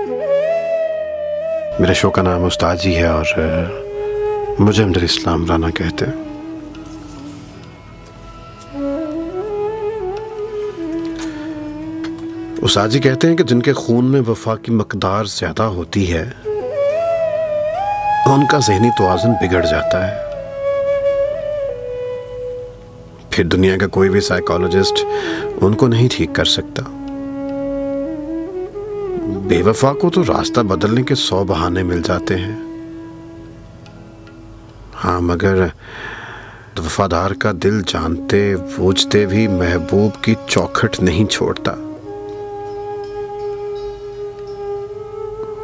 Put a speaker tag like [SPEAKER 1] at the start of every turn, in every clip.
[SPEAKER 1] मेरे शो का नाम उस्ताद जी है और मुझे अमजद इस्लाम राना कहते हैं। उस्ताद जी कहते हैं कि जिनके खून में वफा की मकदार ज्यादा होती है उनका ज़हनी तवाज़ुन बिगड़ जाता है। फिर दुनिया का कोई भी साइकोलॉजिस्ट उनको नहीं ठीक कर सकता। बेवफा को तो रास्ता बदलने के 100 बहाने मिल जाते हैं। हाँ, मगर वफादार का दिल जानते बूझते भी महबूब की चौखट नहीं छोड़ता।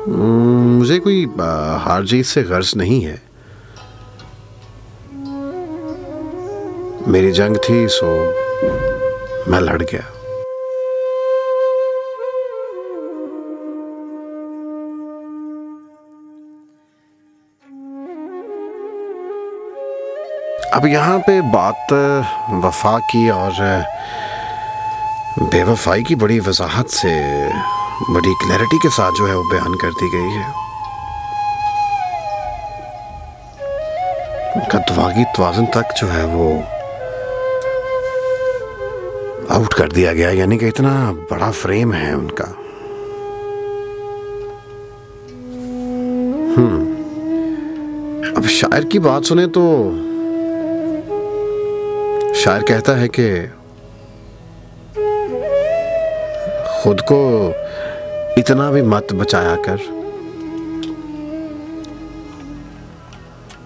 [SPEAKER 1] मुझे कोई हार जीत से गर्ज नहीं है। मेरी जंग थी सो मैं लड़ गया। अब यहाँ पे बात वफा की और बेवफाई की बड़ी वजाहत से, बड़ी क्लैरिटी के साथ जो है वो बयान कर दी गई है। उनका दिमागी तवाज़ुन तक जो है वो आउट कर दिया गया, यानी कि इतना बड़ा फ्रेम है उनका। अब शायर की बात सुने तो शायर कहता है कि खुद को इतना भी मत बचाया कर,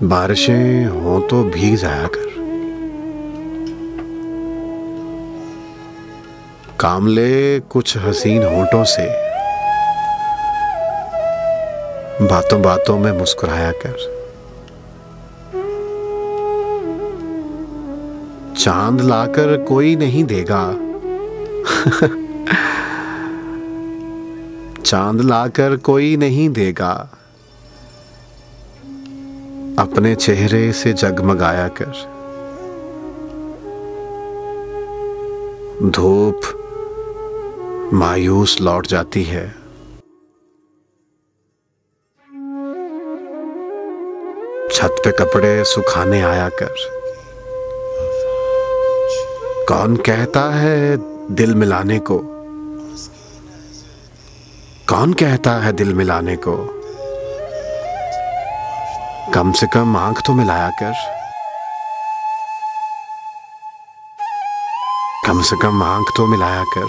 [SPEAKER 1] बारिशें हो तो भीग जाया कर, काम ले कुछ हसीन होंठों से, बातों बातों में मुस्कुराया कर, चांद लाकर कोई नहीं देगा चांद लाकर कोई नहीं देगा, अपने चेहरे से जगमगाया कर, धूप मायूस लौट जाती है, छत पे कपड़े सुखाने आया कर, कौन कहता है दिल मिलाने को, कौन कहता है दिल मिलाने को, कम से कम आंख तो मिलाया कर, कम से कम आंख तो मिलाया कर।